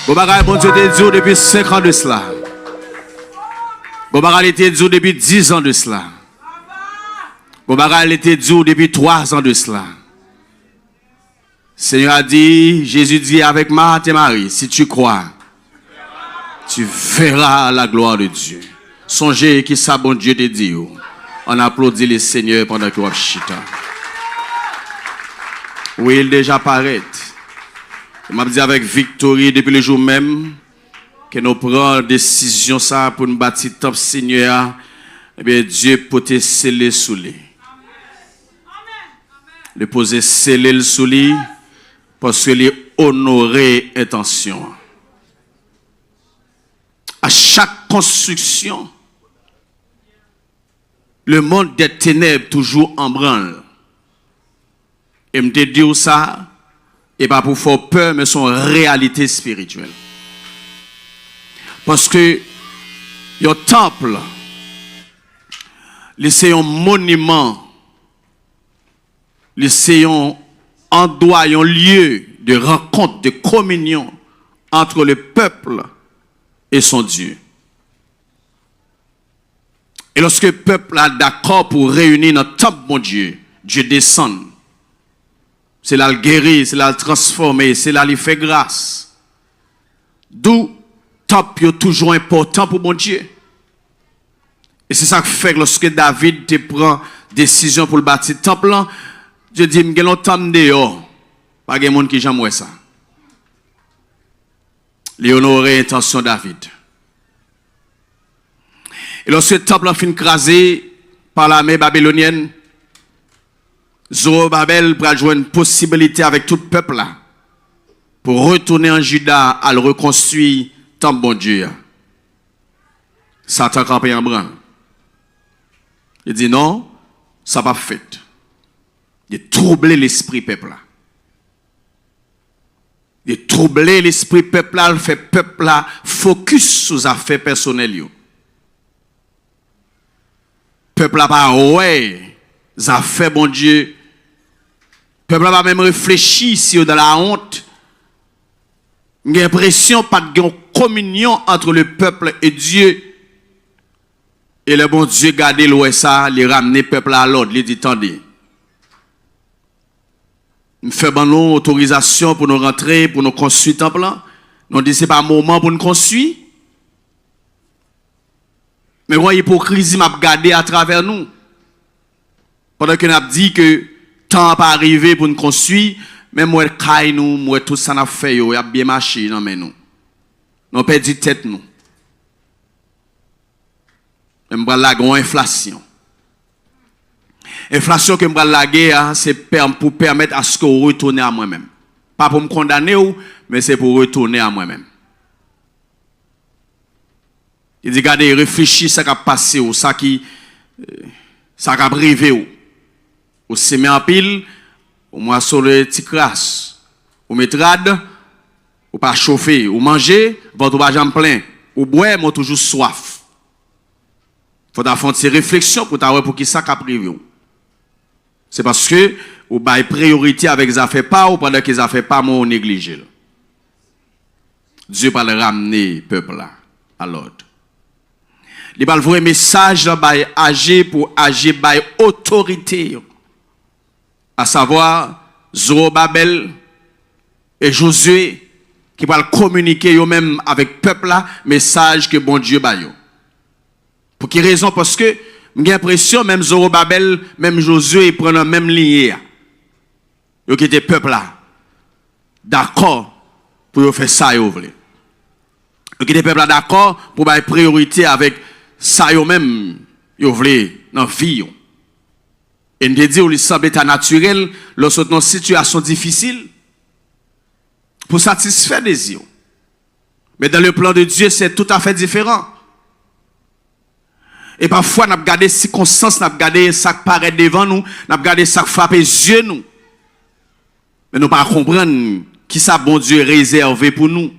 Bon bagay, bon Dieu te dit depuis 5 ans de cela. Bon bagay, te dit depuis 10 ans de cela. Bon bagay, te dit depuis 3 ans de cela. Seigneur a dit, Jésus dit avec Marthe et Marie, si tu crois, tu verras la gloire de Dieu. Songez qui ça bon Dieu te dit. On applaudit le Seigneur pendant que vous chita. Oui, il déjà paraît. Je m'a dit avec victoire depuis le jour même que nous prenons décision ça pour nous bâtir top Seigneur. Eh bien, Dieu peut te sceller sous lui. Le poser sceller sous lui parce que les honorer intention. À chaque construction, le monde des ténèbres toujours en branle. Et me te dire ça, et pas pour faire peur, mais son réalité spirituelle. Parce que le temple, c'est un monument, c'est un endroit, un lieu de rencontre, de communion entre le peuple et son Dieu. Et lorsque le peuple est d'accord pour réunir dans le temple, mon Dieu, Dieu descend. C'est là le guérir, c'est là le transformer, c'est là le faire grâce. D'où le temple est toujours important pour mon Dieu. Et c'est ça que fait que lorsque David te prend décision pour le bâtir le temple, Dieu dit, je vais temple dehors. Pas de monde qui jamais ça. Léonoré intention David. Et lorsque le temple a fini écrasé par l'armée babylonienne, Zorobabel va jouer une possibilité avec tout le peuple là pour retourner en Juda à le reconstruire tant bon Dieu. Satan campé en branle. Il dit non, ça va pas fait. Il troubler l'esprit peuple là. Il troubler l'esprit peuple là, il fait peuple là focus sur les affaires personnelles. Peuple là pas ouais, les affaires bon Dieu. Peuple va même réfléchir si dans la honte. J'ai l'impression pas de communion entre le peuple et Dieu. Et le bon Dieu garder l'ouest ça, les ramener peuple à l'ordre, il dit attendez. Nous faisons une autorisation pour nous rentrer, pour nous construire temple là. Nous dit c'est pas un moment pour nous construire. Mais voyez l'hypocrisie m'a gardé à travers nous. Pendant que nous avons dit que temps pas arrivé pour nous construire, même moi caille nous, moi tout ça n'a fait yo, y a bien marché non mais nous. Nous perdu tête nous. Même bral la gon inflation. Inflation que m'bral la guerre, c'est pour permettre à ce que retourner à moi-même. Pas pour me condamner mais c'est pour retourner à moi-même. Il dit regardez, réfléchis ça qui a passé ou ça qui a privé ou semer en pile, ou moissonner petit crasse, ou mettrade, ou pas chauffer, ou manger, votre pas jamais plein, ou boire, moi toujours soif. Faut faire une réflexion pour qui ça a privé. C'est parce que ou bail priorité avec les affaires pas ou pendant que les affaires pas moi négliger. Dieu va le ramener peuple là à l'ordre. Il va le vrai message là bail agir pour agir bail autorité. À savoir Zorobabel et Josué qui va communiquer eux-mêmes avec le peuple là message que bon Dieu baille. Pour quelle raison? Parce que j'ai l'impression même Zorobabel, même Josué ils prennent la même ligne. Ils quittent le peuple là. D'accord pour faire ça ils veulent. Ils quittent le peuple là d'accord pour bailler priorité avec ça eux-mêmes ils veulent dans la vie. Et nous disons qu'il semble état naturel lorsque nous sommes dans une situation difficile pour satisfaire des désirs. Mais dans le plan de Dieu, c'est tout à fait différent. Et parfois, nous avons gardé les circonstances, nous avons gardé ça qui paraît devant nous, nous avons gardé ça qui frappe les yeux nous. Mais nous ne pouvons pas comprendre qui ça bon Dieu réservé pour nous.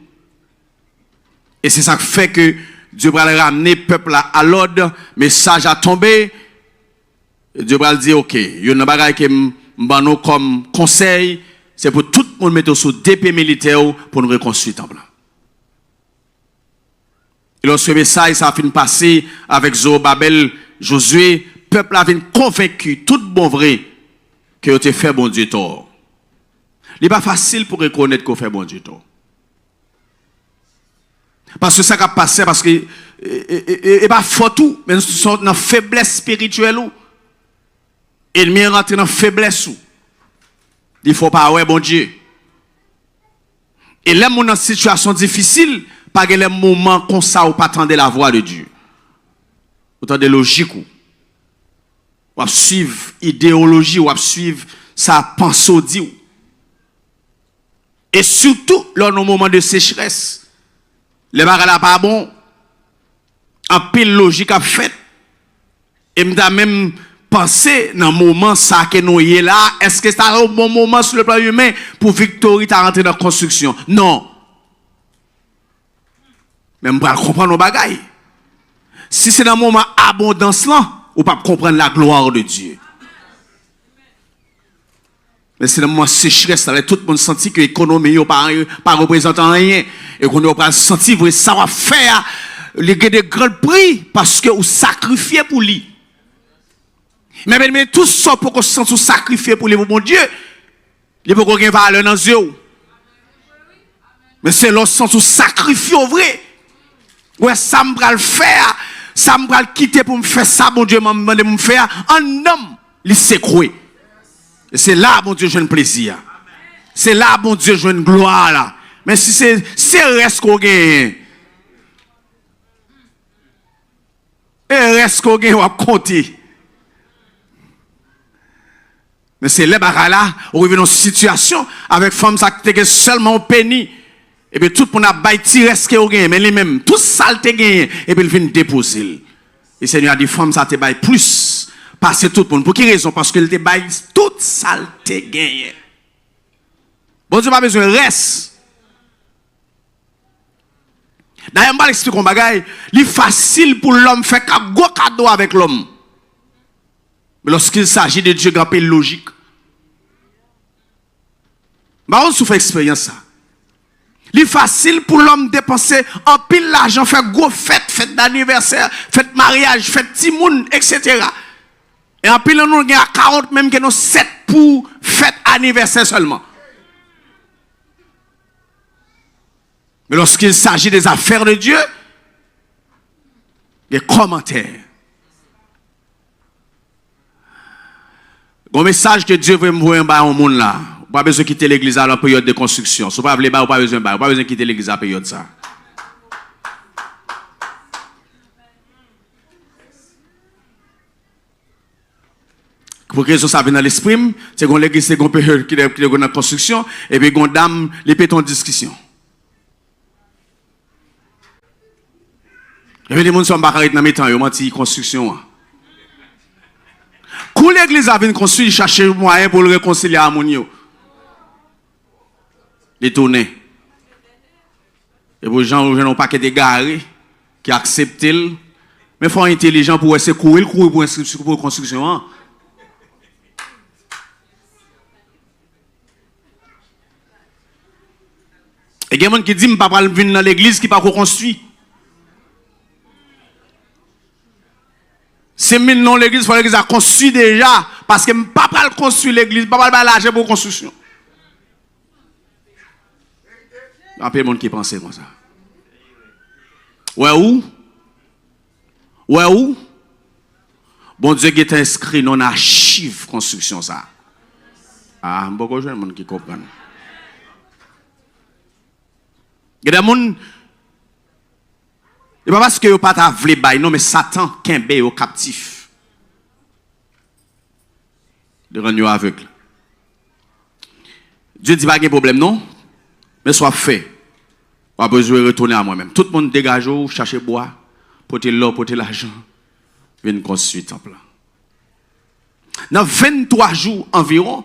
Et c'est ça qui fait que Dieu va ramener le peuple à l'ordre, message a tombé. Dieu va dire, ok, il y a une bagaille qui nous comme conseil, c'est pour tout le monde mettre sous DP militaire pour nous reconstruire le temple. Et lorsque le message ça a fini passer avec Zorobabel, Josué, le peuple a été convaincu, tout bon vrai, que vous avez fait bon Dieu tort. Il n'est pas facile pour reconnaître qu'on fait bon Dieu tort. Parce que ça a passé, parce que, et pas fort tout, mais nous sommes dans faiblesse spirituelle. Et l'ennemi est rentré dans faiblesse. Il ne faut pas, ouais, bon Dieu. Et là, dans une situation difficile, pas que les moments comme ça, ou pas attendre la voix de Dieu. Autant de logique. Ou suivre idéologie, ou suivre sa pensée dit. Et surtout, lors de moment de sécheresse, les barres là pas bon, en pile logique a fait. Et m'da même pensé dans le moment ça que nous y là, est-ce que c'est un bon moment sur le plan humain pour Victory ta rentrer dans la construction? Non. Même pas comprendre nos bagailles. Si c'est dans un moment abondance là, ou pas comprendre la gloire de Dieu. Mais c'est dans le moment sécheresse, tout le monde senti que l'économie n'est pas représentant rien. Et qu'on a senti que ça va faire les de grands prix parce que vous sacrifiez pour lui. Mais tout ça pour qu'on se sente sacrifié pour lui, mon Dieu, il faut qu'on ait valeur dans les yeux. Mais c'est lorsque vous sacrifiez au vrai. Ouais, ça me va le faire, ça me va le quitter pour me faire ça, mon Dieu m'a demandé de me faire. Un homme, il s'écroule. Et c'est là, mon Dieu, je un plaisir. C'est là, mon Dieu, je une gloire là. Mais si c'est reste qu'on gagne. Et reste qu'on gagne, on va compter. Mais c'est les barres là, on revient dans une situation avec femmes qui sont seulement pénis. Et puis tout le monde a baillé reste qu'on gagne. Mais lui-même, tout ça le gagne. Et puis il vient déposer. Et le Seigneur a dit, femmes, ça te baille plus. Parce que tout le monde. Pour quelle raison? Parce qu'il te baille toute saleté gagné. Bon Dieu, pas besoin de reste. D'ailleurs, je vais expliquer un bagage. Il est facile pour l'homme faire un gros cadeau avec l'homme. Mais lorsqu'il s'agit de Dieu, il y a une logique. Mais on souffre expérience ça. Il est facile pour l'homme dépenser en pile l'argent, faire gros fête d'anniversaire, fête mariage, fête timoun, etc. Et en pile, nous avons 40, même que nous 7 pour fête anniversaire seulement. Mais lorsqu'il s'agit des affaires de Dieu, des commentaires. Un message que Dieu veut m'envoyer en monde là. Pas besoin de quitter l'église à la période de construction. Si vous ne voulez pas, pas besoin de quitter l'église à la période ça. Pour que ça vienne dans l'esprit, c'est qu'on l'église, c'est qu'on peut qui est dans la construction, et puis qu'on dame les pétons de discussion. Et puis les gens sont pas dans mes temps, ils ont dit construction. Quand l'église a venu construire, chercher un moyen pour le réconcilier à harmonie. Les tourner. Et pour les gens n'ont pas que des garés qui acceptent. Mais il faut être intelligent pour essayer de courir pour la construction. Et il y a des gens qui disent que je ne peux pas venir dans l'église qui ne peut pas construire. C'est maintenant l'église, il faut que l'église a construit déjà. Parce que je ne peux pas construire l'église, je ne peux pas l'argent pour la construction. Il y a plein de gens qui pensent comme ça. Ouais où? Ouais où? Bon Dieu qui est inscrit dans l'archive construction ça. Ah, beaucoup de gens qui comprennent. Il y a des gens, et pas parce que vous pas voulu bailler, non, mais Satan kembe au captif. De rendre aveugle. Dieu dit pas de problème, non? Mais soit fait. Pas besoin de retourner à moi-même. Tout le monde dégage, chercher bois, porter l'eau, porter l'argent. Viens construire le temple. Dans 23 jours environ,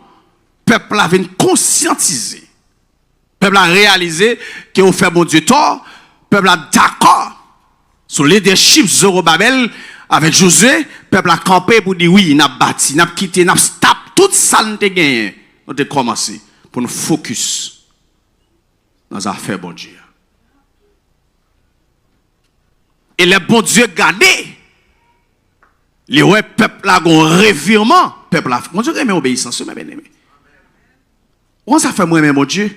le peuple a venu conscientiser. Le peuple a réalisé que vous fait bon Dieu tort. Le peuple a d'accord sur le leadership Zorobabel avec Josué. Le peuple a campé pour dire oui, il a bâti, il a quitté, il a stop tout ça nous gagné. On a commencé pour nous focus dans les affaires bon Dieu. Et le bon Dieu gardé. Les ouais peuple là gon revirement, peuple là. Mon Dieu aime obéissance, mes bien-aimés. On ça fait moi même mon Dieu.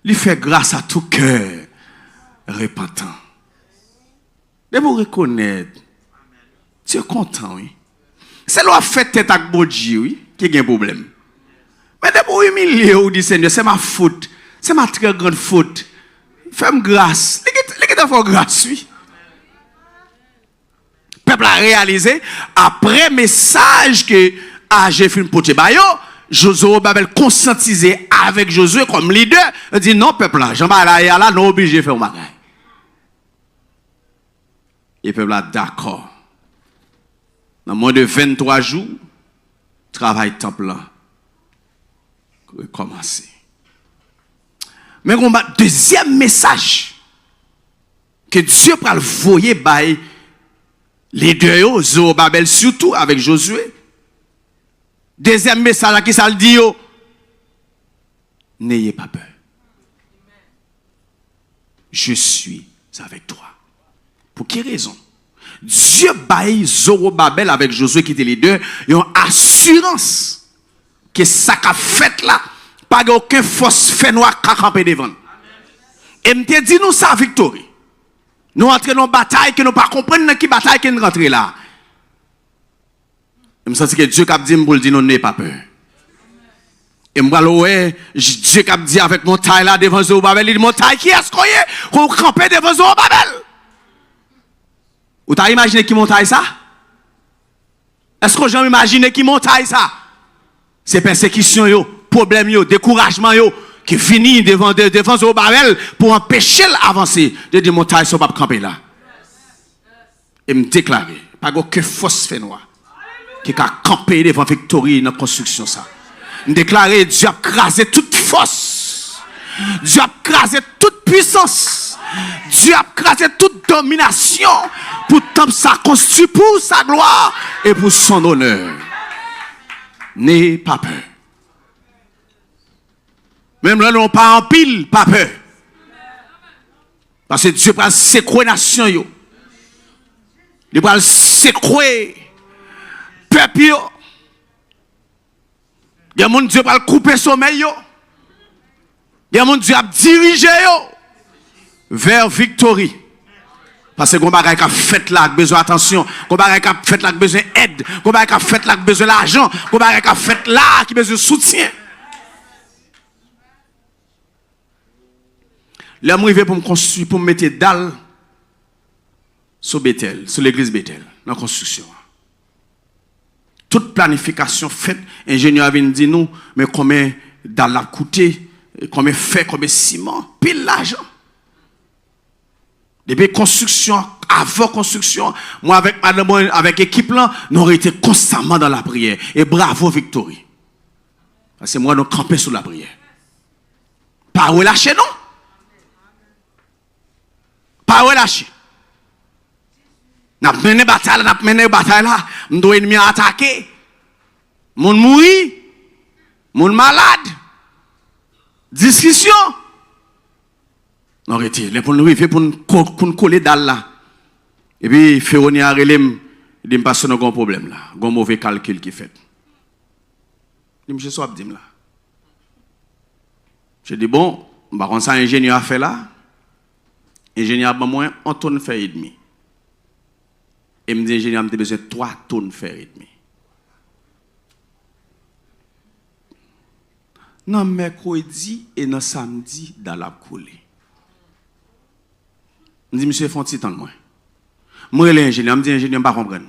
Il fait grâce à tout cœur repentant. De vous reconnaître. Tu es content, oui. C'est là fait tête avec bon Dieu, oui, qui a un problème. Mais de vous humilier ou dire Seigneur, c'est ma faute. C'est ma très grande faute. Fais-moi grâce. Les gars font grâce, oui. Le peuple a réalisé, après message que j'ai fait une pote bayo, Josué Babel conscientisé avec Josué comme leader, il dit non, peuple là, Jean-Baptiste là, non obligé de faire un bagage. Et le peuple là, d'accord. Dans moins de 23 jours, travail temple là, commencer. Mais on a deuxième message que Dieu va le voyer by les deux, Zorobabel surtout avec Josué. Deuxième message qui ça le dit, n'ayez pas peur. Je suis avec toi. Pour quelle raison? Dieu baille Zorobabel avec Josué qui étaient les deux, ils ont assurance que ça qu'a fait là, pas aucun force fait noir qui a campé devant. Et me dit nous ça victoire. Nous entrons dans une bataille que nous ne comprenons pas qui bataille qui nous rentre là. Je me sens que Dieu a dit pour le dire non, n'ayez pas peur. Et moi, Dieu a dit avec mon taille là devant Zorobabel, il dit mon taille qui est-ce qu'on est qu'on campe devant Zorobabel? Vous avez imaginé qui montaille ça? Est-ce que j'ai imaginé qui montaille ça? C'est persécution, problème, découragement qui finit devant Zorobabel pour empêcher l'avancer. Je dis montaille ça pas camper là. Et me déclarer, pas que force fait noir qui a campé devant victoire dans la construction ça. Me déclarer Dieu a crasé toute force. Dieu a crasé toute puissance. Dieu a crasé toute domination pour tant ça construit pour sa gloire et pour son honneur. N'ayez pas peur. Même là, nous pas en pile, pas peur. Parce que Dieu va secouer la nation. Il va secouer le peuple. Il y a mon Dieu va couper le sommeil. Il y a mon Dieu va diriger vers victoire. Parce que qu'on bagay qui a fait là besoin d'attention, qu'on bagay qui a fait là besoin d'aide, qu'on bagay qui a fait là besoin d'argent, qu'on bagay qui a fait là qui besoin de soutien. L'homme arrivé pour me construire, pour me mettre dalle sur Bethel, sur l'église Bethel, dans la construction. Toute planification faite, ingénieur vient dire nous, mais combien dalle a coûté, combien fait, combien ciment, pile l'argent. Depuis construction, avant construction, moi avec madame, avec l'équipe là, nous avons été constamment dans la prière. Et bravo Victory. Parce que moi, nous campons sur la prière. Pas relâcher, non? Pas relâcher. Nous avons mené bataille là, nous avons ennemi attaquer. Moun mouri, moun malade, discussion. Non, arrêtez, pour nous arriver pour nous coller dalle là. Et puis, Féronia a relève, il dit, pas de grand problème là, un mauvais calcul qui fait. Il dit, monsieur, soit dit là. Je dis, bon, bah, on ça ingénieur a fait là. Ingénieur a moins 1 tonne fer et demi. Et me dit, ingénieur a besoin de 3 tonnes fer et demi. Non, mercredi et non samedi, dans la coulée. Je dis, monsieur, font petit temps de moi. Moi, l'ingénieur, je dis, ingénieur, je ne pas comprendre.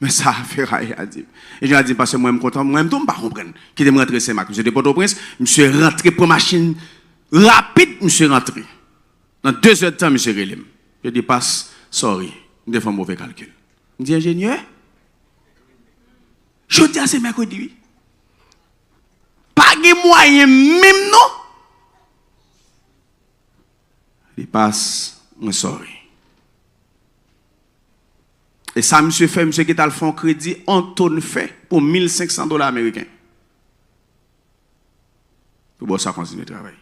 Mais ça a fait rien à dire. Et je lui ai dit, parce que moi, je suis content, moi, je ne pas comprendre. Qui est rentré Saint-Marc. Monsieur de Port-au-Prince, je suis rentré pour machine rapide, je suis rentré. Dans 2 heures de temps, monsieur Relim. Je dis, passe, sorry, je fais un mauvais calcul. Je dis, ingénieur, je dis à ce mercredi, oui. Pas de moyen même, non? Il passe, je sorry. Et ça, monsieur fait, monsieur qui t'a le fonds crédit, on tonne fait pour $1,500 américains. Pour ça, continuer de travailler.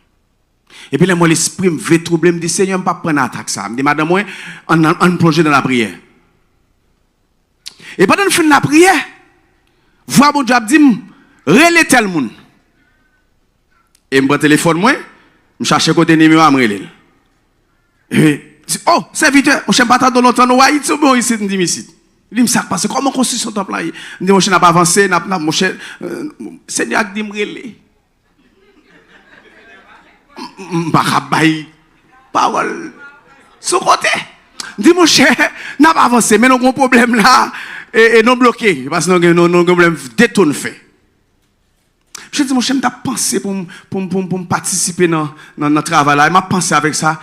Et puis là, moi, l'esprit me veut troubler, me dit, Seigneur, je ne vais pas prendre attaque ça. Me dit, madame, moi, on plonge dans la prière. Et pendant que je fais la prière, voir mon Dieu dit, relais tel monde. Et je prends le téléphone, moi, je cherche côté numéro à me relais. Et oh, serviteur, je ne sais pas longtemps, nous Haïti, ou bien ici, je ici. Il me dit, ça passe, comment construction ton plan? Je dis, mon cher n'a pas avancé, mon cher, Seigneur a dit, me relais. M'bakabaï parole sous côté dit mon cher n'a pas avancé mais nous avons un problème là et non bloqué parce que nous avons un problème détourné fait je dis mon cher m'ta pensé pour participer dans notre travail là m'a pensé avec ça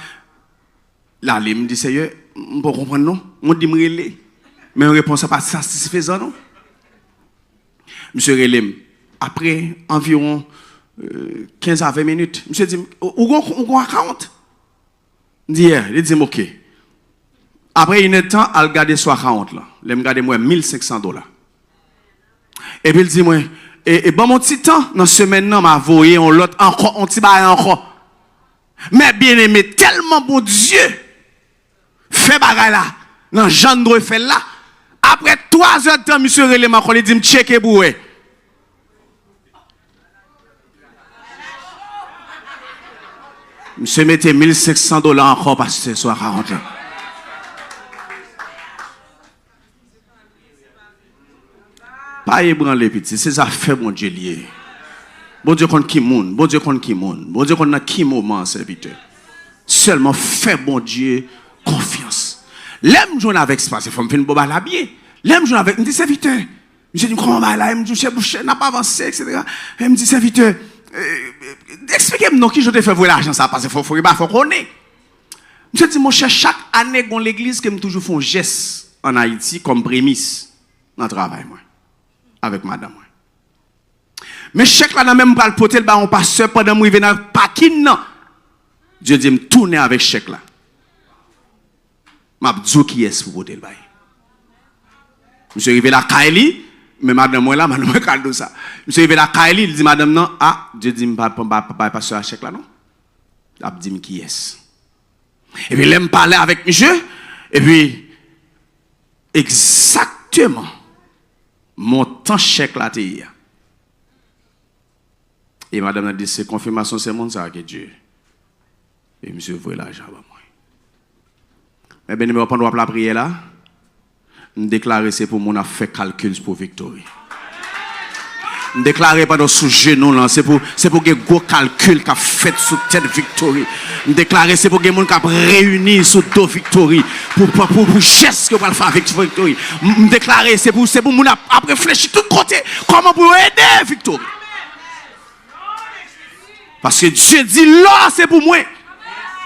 là il me dit Seigneur on peut comprendre non on dit me relé mais une réponse pas satisfaisant non monsieur relé après environ 15 à 20 minutes. Monsieur dit, où on 40? Il dit, ok. Après une temps, elle regarde soit 40 là. Elle me garde moi $1,500. Et puis il dit moi, et bon mon petit temps, dans semaine là, m'a voyé on l'autre encore, on petit bail encore. Mais bien aimé, tellement bon Dieu, fait bagay là, dans Jean de fait là. Après 3 heures de temps, monsieur Relé m'a dit, me checker pour eux. Monsieur mettez $1,500 encore parce que ce soit 40 ans. Pas ébranler petit, c'est ça fait mon Dieu lié. Bon Dieu contre qui monde, bon Dieu contre qui monde, bon Dieu contre qui moment serviteur. Seulement fait bon Dieu confiance. L'aime jouer avec ça, c'est faut me faire une boba là bien. L'aime jouer avec, me dit serviteur. Monsieur dit comment va là, il me dit chef n'a pas avancé etc. Il me dit serviteur expliquez-moi qui je te fais voir l'argent ça parce qu'il faut connaître. Je dis mon cher chaque année dans l'église que me toujours font geste en Haïti comme prémisse dans le travail moi avec madame moi. Mais chaque là même pas le porter le baron pasteur pendant moi venir parking non. Dieu dit me tourner avec chèque là. M'a dit qui est pour porter le bail. Monsieur arrivé la Kaili mais madame moi là, madame moi calme ça. Monsieur arrivé la Kaili, il dit madame non, ah, Dieu dit pas passer à chèque là non. Il a dit qui est. Et puis il me parler avec monsieur et puis exactement montant chèque là t'es. Et madame a dit c'est confirmation c'est mon ça que Dieu. Et monsieur voit l'argent à moi. Mais bien on prendre la prière là. Déclarer c'est pour mon a fait calcul pour victoire. Déclarer pendant sous genou là c'est pour que gros calcul qu'a fait sous tête victoire. Déclarer c'est pour que mon cap réunir sous deux victoire pour geste que va faire avec victoire. Déclarer c'est pour mon a réfléchir tout côté comment pour aider victoire. Parce que Dieu dit là c'est pour moi.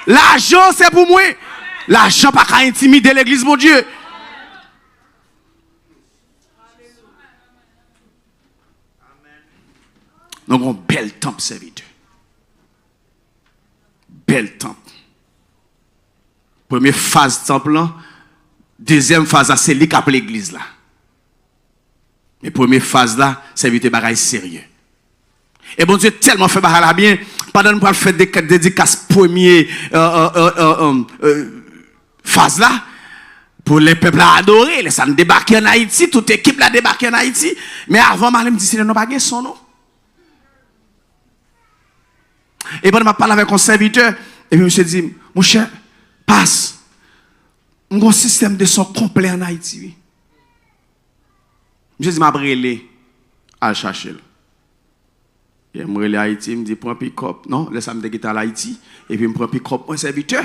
L'argent c'est pour moi. L'argent pas qu'à intimider l'église mon Dieu. Donc, un bel temple serviteur. Bel temple. Première phase temple là. Deuxième phase là, c'est l'église là. Mais première phase là, serviteur bagaille sérieux. Et bon Dieu tellement fait bagaille là bien. Pendant nous faire des dédicaces première phase là. Pour les peuples à adorer. Les gens débarquent en Haïti. Toute équipe là débarque en Haïti. Mais avant, je me dis, c'est non pas son nom. Et pendant que je parle avec un serviteur, et puis je me suis dit, mon cher, passe. On a un système de son complet en Haïti. Je me suis dit, je vais à chercher. Et je me Haïti, je me dis, prends un pick-up. Non, laisse-moi me déguiser à Haïti. Et puis je prends un pick-up pour un serviteur.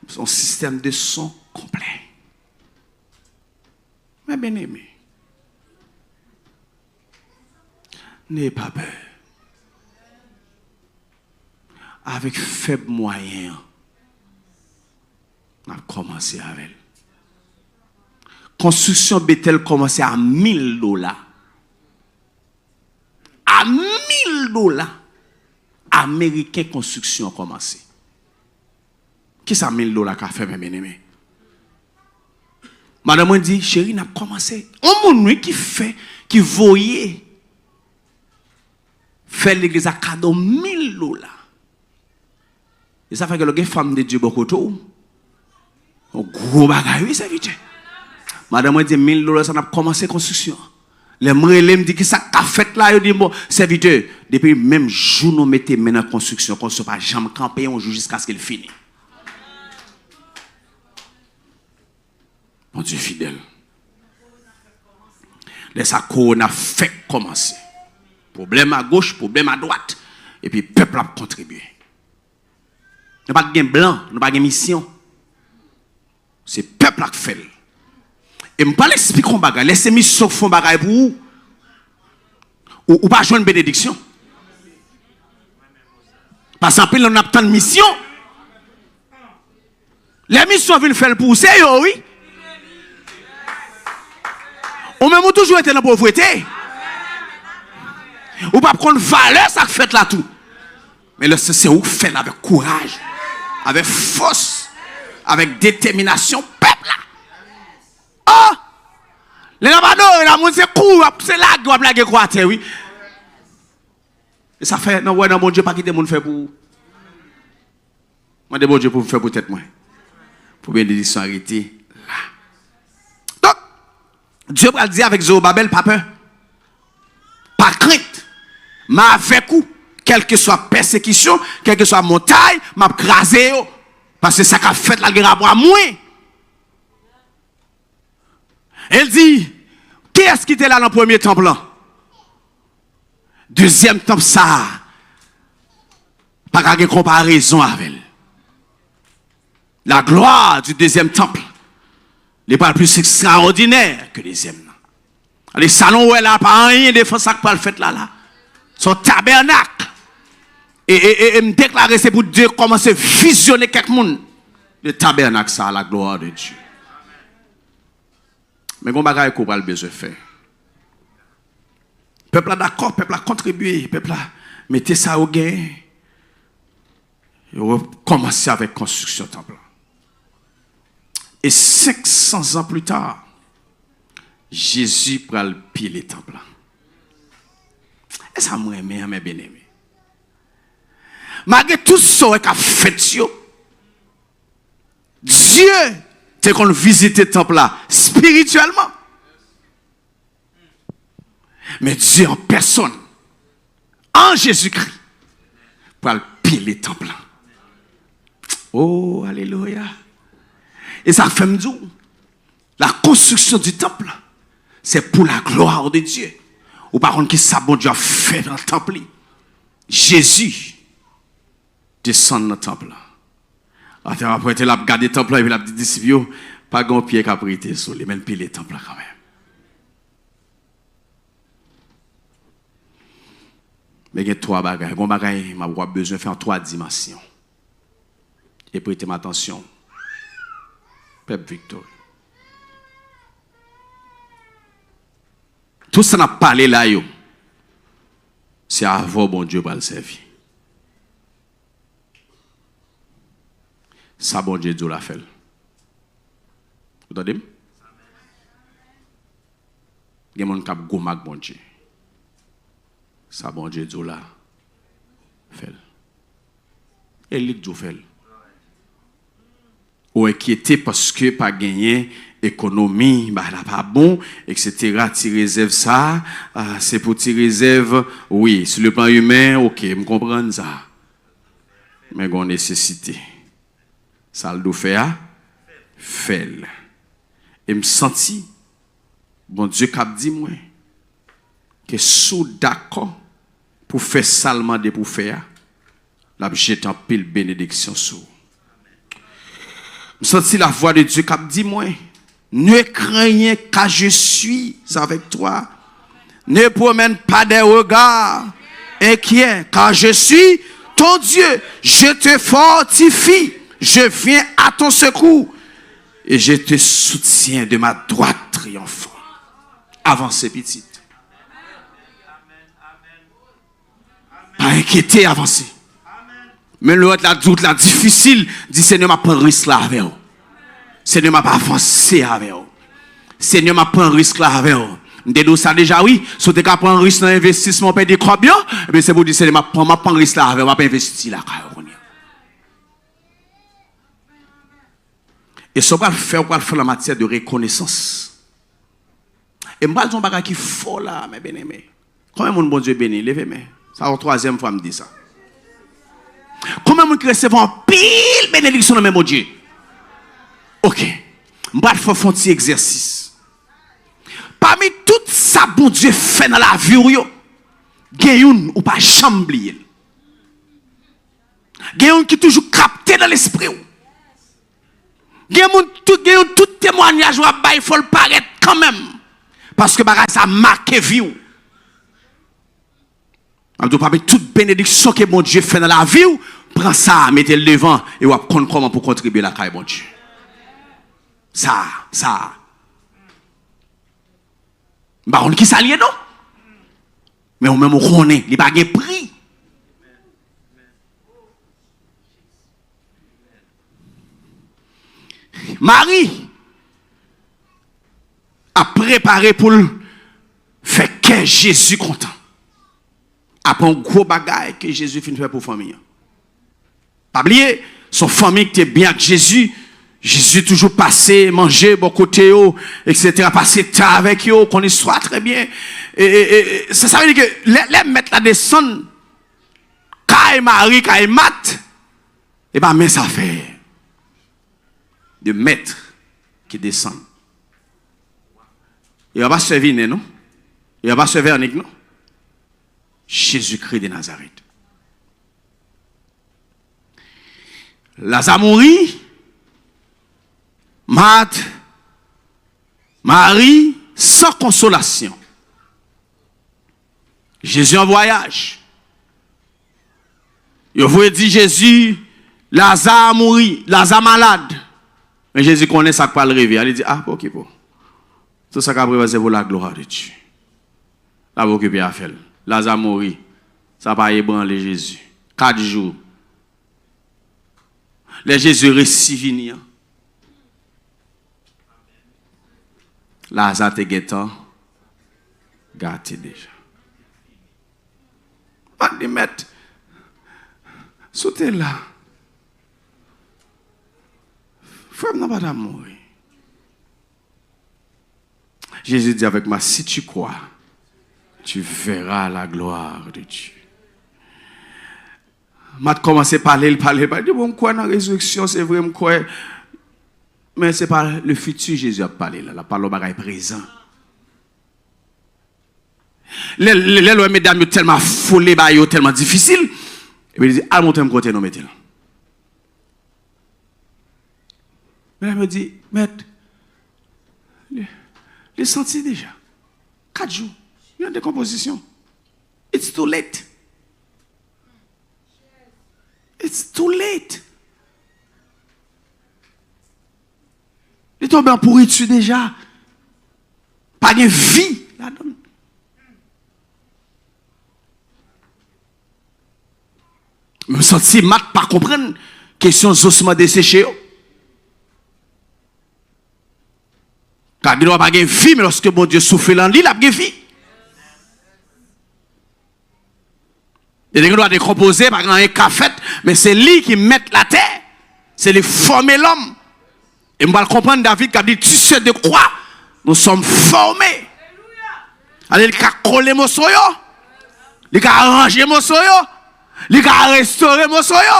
Son système de son complet. Mais bien aimé, n'ayez pas peur. Avec faible moyen, on a commencé avec elle. Construction Bethel commençait à $1,000. À $1,000. Américain construction a commencé. Qui ça $1,000 qu'a fait, mes bien-aimés? Madame a dit, chérie, n'a commencé. On m'a qui fait, qui voyait faire l'église à cadeau $1,000. Et ça fait que les femmes de Dieu beaucoup trop. Un gros bagage, oui, serviteur. Madame m'a dit $1000, ça n'a commencé la construction. Les mrelem me dit que ça a fait là, il dit bon, serviteur, depuis même jour nous mettons maintenant en construction, qu'on ne soit pas jamais camper un jour jusqu'à ce qu'il finisse. Mon Dieu fidèle. Les qu'on a fait commencer. Problème à gauche, problème à droite. Et puis, le peuple a contribué. Nous n'avons pas de blanc, nous n'avons pas de mission. C'est le peuple qui fait. Et je ne vais pas expliquer un bagage. Laissez missions font bagage pour vous. Ou pas jouer une bénédiction. Parce qu'en plus, on a tant de missions. Les missions viennent faire pour vous, c'est oui. Ou même toujours été dans la pauvreté. Ou pas prendre valeur, ça fait là tout. Mais là, c'est où fait avec courage, avec force, avec détermination, peuple là. Oh! Les nabadors, la monde c'est court, c'est là que doit blaguer quoi, oui. Et ça fait, non, ouais, non, mon Dieu, pas quitter mon fait pour vous. Moi, de mon Dieu, pour vous faire peut-être moins. Pour bénédiction arrêter là. Donc, Dieu va dire avec Zorobabel, pas peur. Pas crainte. Mais avec vous, quelle que soit persécution, quelle que soit montagne, m'a crasé. Parce que ça qu'a fait la guerre à moi. Elle dit, qui est-ce qui était là dans le premier temple? Deuxième temple, ça. Pas de comparaison avec elle. La gloire du deuxième temple n'est pas plus extraordinaire que le deuxième. Les salons où elle n'a pas rien de ça que le fait là. Son tabernacle. Et me déclarer, c'est pour Dieu commencer à visionner quelqu'un. Le tabernacle, ça a la gloire de Dieu. Mais on va qu'on va le besoin de faire. Le peuple a d'accord, le peuple a contribué, le peuple a mettez ça au gain. Et on va commencer avec la construction du temple. Et 500 ans plus tard, Jésus prend le pied le temple. Et ça m'a aimé, mes bien-aimés. Malgré tout ce qu'a fait Dieu, c'est qu'on visite le temple là, spirituellement. Mais Dieu en personne, en Jésus-Christ, pour le pied le temple. Oh, alléluia. Et ça fait me dire, la construction du temple, c'est pour la gloire de Dieu. Ou par contre, qui ça bon Dieu a fait dans le temple. Jésus descend dans le temple. Après, il a regardé le temple et il a dit, disciples, pas grand pied qui a prêté sur les mêmes pieds le temple quand même. Mais il y a trois bagages. Bon bagage, m'a besoin de faire en 3 dimensions. Et prêtez ma attention. Peuple Victor. Tout ça n'a pas parlé là, c'est avant bon Dieu pour le servir. Ça, bon Dieu, Dieu l'a fait. Vous entendez? Il y a des gens qui ont gomak, bon Dieu. Ça, bon Dieu, Dieu l'a fait. Et il Dieu fait. Ou inquiété parce que pas gagné économie, bah là pas bon, etc. Tu réserves ça, c'est pour tu réserves, oui, sur le plan humain, ok, je comprends ça. Mais il y a une nécessité. Ça le doit faire, fait. Et me senti, bon Dieu qui a dit moi, que sous d'accord pour faire salement de pour faire, la jette en pile bénédiction sur. Je senti la voix de Dieu qui a dit moi, ne craignez car je suis avec toi. Ne promène pas des regards inquiets car je suis ton Dieu. Je te fortifie. Je viens à ton secours. Et je te soutiens de ma droite triomphante. Avancez petite. Pas inquiéter, avancez. Mais l'autre, la doute, la difficile, dit Seigneur, m'a pris un risque là avec vous. Seigneur, m'a pas avancé avec vous. Seigneur, m'a pris un risque là avec vous. Nous ça déjà, oui. Si tu as pris un risque dans l'investissement, paye des croix bien, c'est pour dire, Seigneur, m'a pris un risque là avec vous, m'a pas investi là. Et ce qu'on va faire en matière de reconnaissance. Et je vais dire un bagage qui faut là, mes bien-aimés. Combien de bon Dieu béni? Levez-moi. Ça, la troisième fois, je me dis ça. Combien de monde qui recevent en pile bénédiction dans le même Dieu? Ok. Je vais faire un petit exercice. Parmi tout ça, bon Dieu fait dans la vie, il y a une ou pas chamblier. Il y a une qui toujours capté dans l'esprit. Il y a tout témoignage il faut le paraître quand même. Parce que ça marque vie. Parmi toute bénédiction que mon Dieu fait dans la vie, prends ça, mettez-le devant et vous apprenez comment pour contribuer à la carrière de mon Dieu. Ça. On qui s'allie non? Mais on même on connaît, il n'y a pas de prix. Marie a préparé pour faire que Jésus content. Après un gros bagage que Jésus finit faire pour la famille. Pas oublier, son famille qui était bien avec Jésus. Jésus toujours passé, manger, bon côté, etc. Passer temps avec eux, qu'on soit très bien. Et ça veut dire que les mettre la descente, quand Marie, quand Mat, et bien, mais ça fait de maître qui descend. Il ne va pas servir, non? Il ne va pas servir, non? Jésus-Christ de Nazareth. Lazare mourit. Marthe, Marie, sans consolation. Jésus en voyage. Il voulait dire Jésus, Lazare mourit, Lazare malade. Mais Jésus connaît ça pour le rêver. Il dit, ah, ok, bon. Tout ça qu'a prévu, c'est pour la gloire de Dieu. Là, vous occupez à faire. Lazare mourit. Ça va pas ébranler Jésus. 4 jours. Les Jésus récit venir. Lazare te guettant, gâté déjà. On dit, mettre, sautez là. Frère, n'a pas d'amour. Jésus dit avec moi, si tu crois, tu verras la gloire de Dieu. M'a commencé à parler, je dis, bon, quoi dans la résurrection, c'est vrai, quoi. Mais ce n'est pas le futur Jésus a parlé, là. La parole est présent. Les mesdames sont tellement folles, tellement difficiles. Et puis il dit, ah, mon thème côté, non, mettez-le. Mesdames me dit, maître, les senti déjà. 4 jours. Il y a une décomposition. It's too late. It's too late. Il est tombé en pourriture déjà. Pas de vie là-dedans. Je me sens mat pas comprendre question ossements desséchés. Car il n'y a pas de vie, mais lorsque mon Dieu souffle en lui, il a de vie. Et il doit décomposer par exemple un café, mais c'est lui qui met la terre. C'est lui former l'homme. Et on va comprendre David qui a dit, tu sais de quoi nous sommes formés. Allez, il a collé mon soyo, il a arrangé mon soyo, il a restauré mon soyo.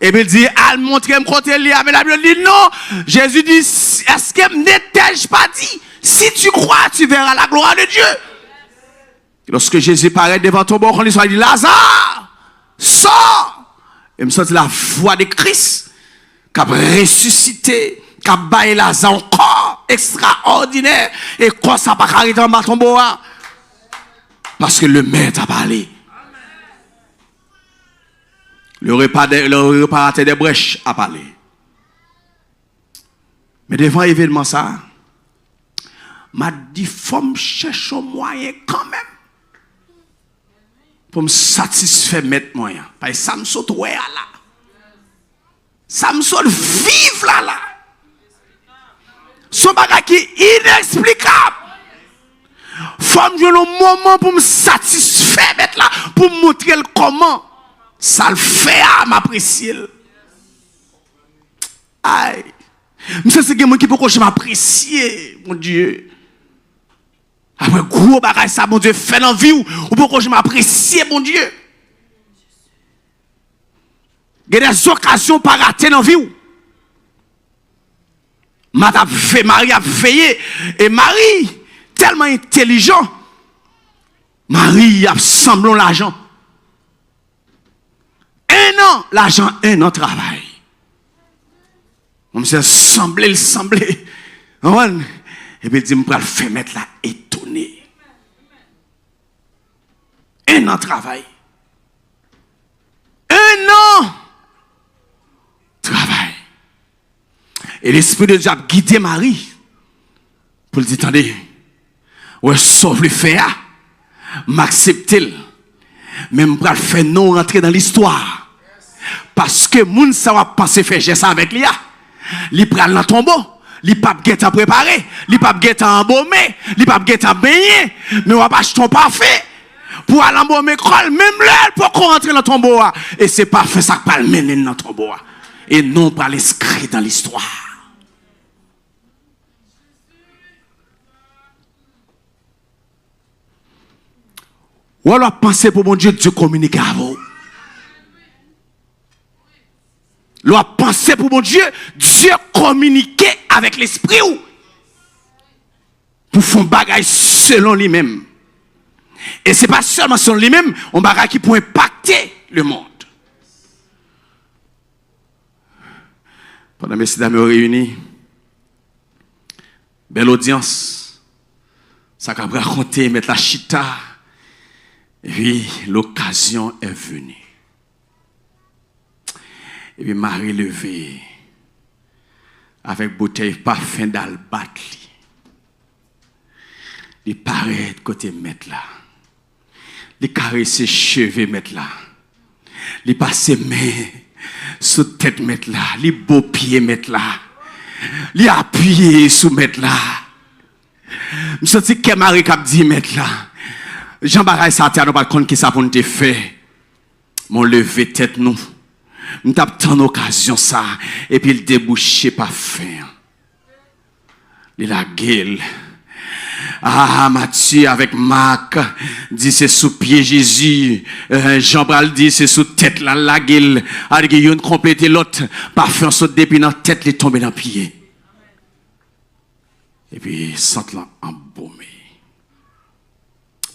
Et puis il dit, al montrer mon côté lié. Mais la Bible dit non. Jésus dit, est-ce que n'ai-je pas dit, si tu crois, tu verras la gloire de Dieu. Et lorsque Jésus paraît devant ton bord, il dit, Lazare, sors. Et me sens la voix de Christ qui a ressuscité, qui a baillé Lazare encore extraordinaire. Et quoi ça pas arrêter en bas ton bois? Parce que le maître a parlé. Le réparateur des brèches a parlé. Mais devant l'événement ça, m'a dit, faut me chercher un moyen quand même pour me satisfaire mettre moyen. Parce que ça me saute ouais là. Ça me saute vivre là. Son bagage qui est inexplicable. Faut me donner un moment pour me satisfaire mettre là, pour me montrer comment ça le fait à m'apprécier. Aïe. Je sais que quelqu'un qui peut m'apprécier, mon Dieu. Après, gros bagage, ça, mon Dieu, fait dans la vie, ou pourquoi je m'apprécie, mon Dieu. Il y a des occasions pas ratées dans la vie. Marie a veillé. Et Marie, tellement intelligent, Marie a semblé l'argent. 1 an, l'argent, 1 an travail. On me semblé. Et puis il dit, je vais le faire mettre là étonné. 1 an travail. 1 an travail. Et l'Esprit de Dieu a guidé Marie pour lui dire, attendez, ouais, sauve le faire, m'accepter, même pour le faire non rentrer dans l'histoire. Parce que moun ça va penser faire ça avec lui. Li pral dans tombeau, li pas guetta préparé, li pas guetta embaumé, li pas guetta baigné, mais on va pas acheter parfait pour aller embaumer crol même là pour qu'on rentre dans le tombeau et c'est parfait ça pas le mener dans le tombeau et non pas l'inscrit dans l'histoire. Ou alors penser pour mon Dieu, Dieu communique à vous. L'on penser pour mon Dieu, Dieu communiquer avec l'esprit pour faire un bagage selon lui-même. Et ce n'est pas seulement selon lui-même, un bagage qui peut impacter le monde. Pendant que messieurs dames réunis, belle audience, ça va raconter, mettre la chita, et puis l'occasion est venue. Et puis Marie levée avec bouteille parfum d'albâtre. Il paraît de côté mettre là. Il caresse ses cheveux mettre là. Il passe main sous tête mettre là. Il beau pied mettre là. Il appuie sous mettre là. Je sens que Marie cap dit mettre là. Jean Baray ça t'a pas compte qui ça pour nous faire. Mon lever tête nous. Nous avons tant occasion ça et puis il débouché pas fin. Il a gueule. Ah, Matthieu avec Marc dit c'est sous pied Jésus. Jean Bral dit c'est sous tête la gueule. Il y a une complété l'autre. Parfum saute depuis dans tête il tombe dans pied. Et puis sente là embaumé.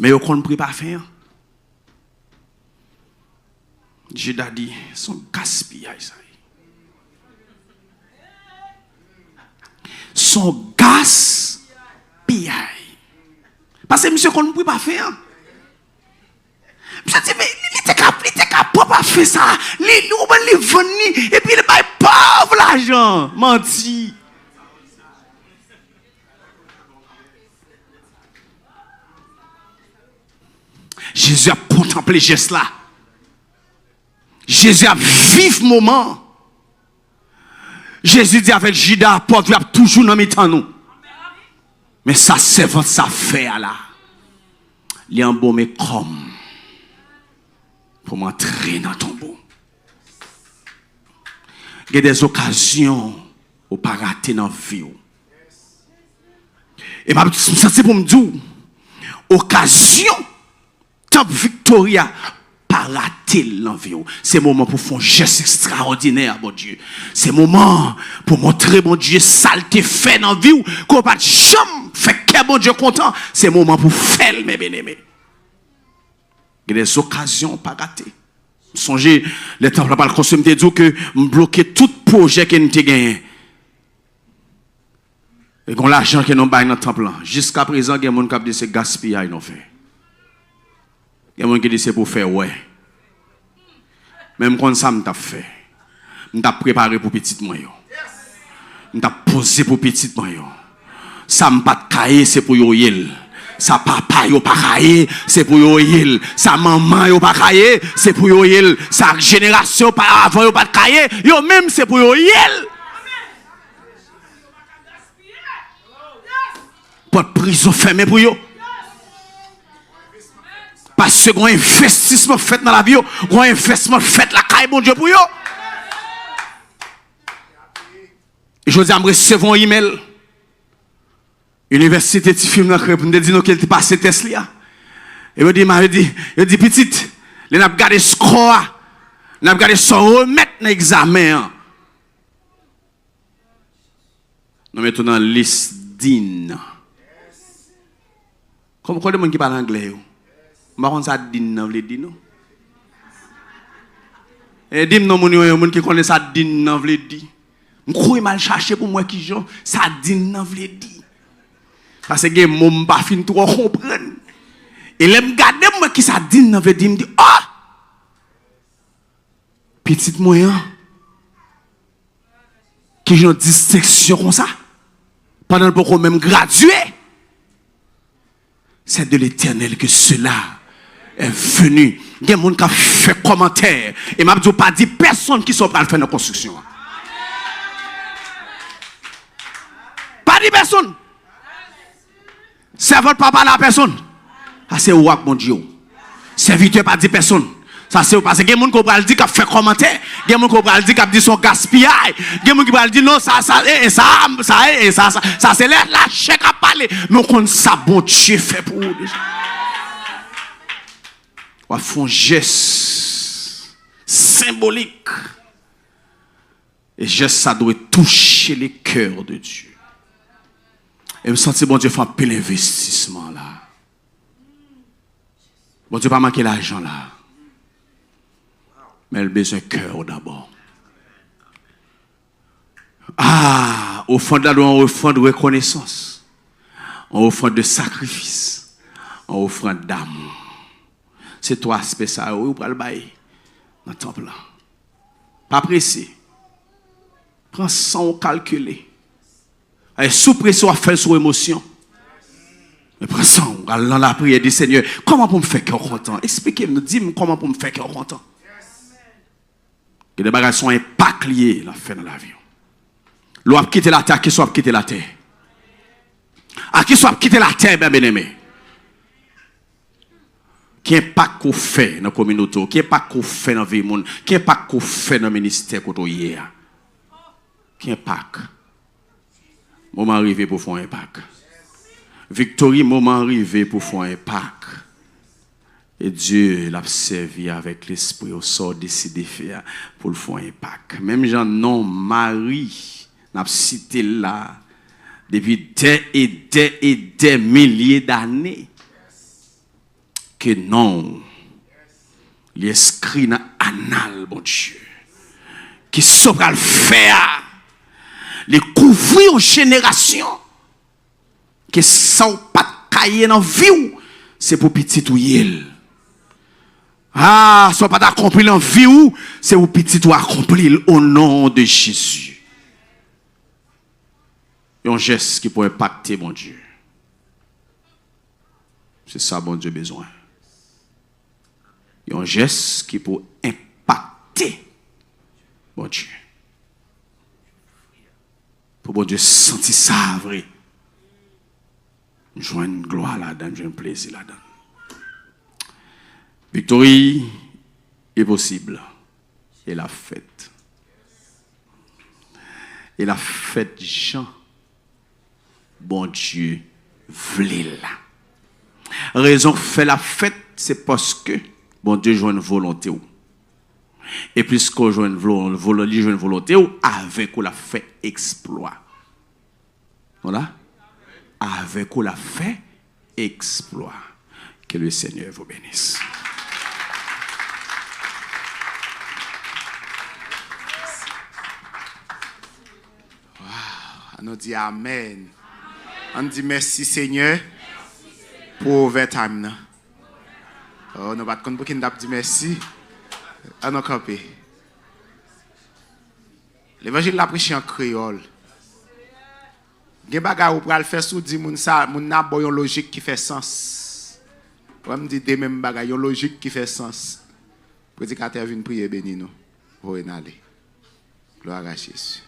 Mais au compte pris parfum. Judas dit, son gaspillage. Son gaspillage. Parce que monsieur, qu'on ne peut pas faire. Monsieur dit, mais il était capable de faire ça. Il est venu et puis il est pauvre l'argent. Menti. Jésus a contemplé ce geste là. Jésus a vif moment. Jésus dit avec Judas, porte va toujours dans mi-temps nous. Mais ça c'est votre ça fait là. Il est embaumé comme pour m'entrer dans ton tombeau. Il y a des occasions où pas rater dans la vie. Et ça c'est pour me dire occasion tant Victoria pas rater l'envie. C'est moment pour faire un geste extraordinaire, mon Dieu. C'est moment pour montrer, mon Dieu, saleté fait dans la vie. Qu'on pas jamais fait que mon Dieu content. C'est moment pour faire, mes bien-aimés. Il y a des occasions pas rater. Songez, le temps pour le consommer, te dit que bloquer tout projet que nous avons gagné. Et qu'on l'argent que nous avons dans le temple. Jusqu'à présent, il y a des gens qui disent que c'est gaspillage nous fait. Il y a des gens qui disent que c'est pour faire, ouais. Même quand ça m'a fait, m'a préparé pour petit moyen. M'a posé pour petit moyen. Ça m'a pas caillé, c'est pour yoyel. Ça papa yo pas caillé, c'est pour yoyel. Ça maman yo pas caillé, c'est pour yoyel. Sa génération pas avant yo pas caillé, yo même c'est pour yoyel. Pas de prison fermée pour yo. Parce que un investissement fait dans la vie, un investissement fait la caille, bon Dieu, pour yo. Je dis, je recevoir un email. Université de film, pour me dire qu'elle était passé test là. Et je dis, petite, elle a regardé score, elle a regardé son remettre dans l'examen. Nous mettons dans la liste d'IN. Comme quoi, les gens qui parlent anglais, je ne sais pas si ça DIN, veut dire non. Et dis non, les gens qui connaissent ça DIN, veut dire. Je crois mal chercher pour moi qui joue, ça DIN, veut dire. Parce que je ne pas fin trop comprendre. Et je regarde moi qui ça DIN, veut dire, me dit, ah! Petite moyen, qui j'ai une distinction comme ça, pendant le même gradué. C'est de l'Éternel que cela est venu. Il y a des gens qui ont fait commentaire. Et je ne pas dit personne qui sont pas faire la construction. Pas dit personne. C'est votre papa la personne. Ça c'est wak mon Dieu. Serviteur pas dit personne. Ça c'est parce que il y a des gens qui ont dit qu'ils fait commentaire. Il y a des gens qui ont dit qu'ils dit son gaspillage. Il y a des gens qui ont dit non ça c'est la chèque à parler. Mais on compte ça bon Dieu fait pour vous déjà. On fait un geste symbolique. Et geste ça doit toucher les cœurs de Dieu. Et me sentir bon Dieu fait un peu l'investissement là. Bon Dieu pas manquer l'argent là. Mais elle a besoin de cœur d'abord. Ah, au fond de la loi, on offrande de reconnaissance, on offrande de sacrifice, on offrande d'amour. C'est trois aspects ça, ou pour le bail dans le temple là. Pas pressé. Prends sans calculer. Et sous pression à faire sous émotion. Mais prends sans, dans la prière du Seigneur. Comment pour me faire cœur content? Expliquez-moi, dis-moi comment pour me faire cœur content. Que des bagages sont impact liés la fait dans l'avion. L'on a quitté la terre, qui soit quitté la terre. À qui soit quitté la terre, bien aimé. Qui impact qu'on fait dans la communauté, qui impact qu'on fait dans la vie monde, qui impact qu'on fait dans le ministère qu'on a hier. Qui impact. Moment arrivé pour faire un impact. Victory, moment arrivé pour faire un impact. Et Dieu l'a servi avec l'esprit au sort décidé de faire pour le faire un impact. Même Jean non Marie n'a cité là depuis des milliers d'années que non l'esprit n'a anal bon Dieu qui saura le faire les couvrir aux générations que sans pas cailler dans vie c'est pour petit ou yel. Ah, soit pas accompli en vie ou c'est au petit ou accompli au nom de Jésus. Un geste qui peut impacter mon Dieu. C'est ça mon Dieu besoin. Un geste qui peut impacter mon Dieu. Pour mon Dieu sentir ça vrai. Joindre gloire là-dedans, joindre plaisir là-dedans. Victorie est possible. Et la fête. Et la fête Jean. Bon Dieu voulait là. Raison fait la fête, c'est parce que bon Dieu joue une volonté. Et puisqu'on joue une volonté, avec ou la fait exploit. Voilà. Avec ou la fait exploit. Que le Seigneur vous bénisse. Wow. On dit Amen. On dit merci Seigneur pour overtime. Oh, nous ne pouvons pas dire merci. On a campé. L'évangile l'a prêché en créole. Gen bagay ou pral faire sou di moun sa moun n'a bon yon logique qui fait sens. On me dit des mêmes bagay yon logique qui fait sens. Prédicateur vient prier béni nous. Vous aller. Gloire à Jésus.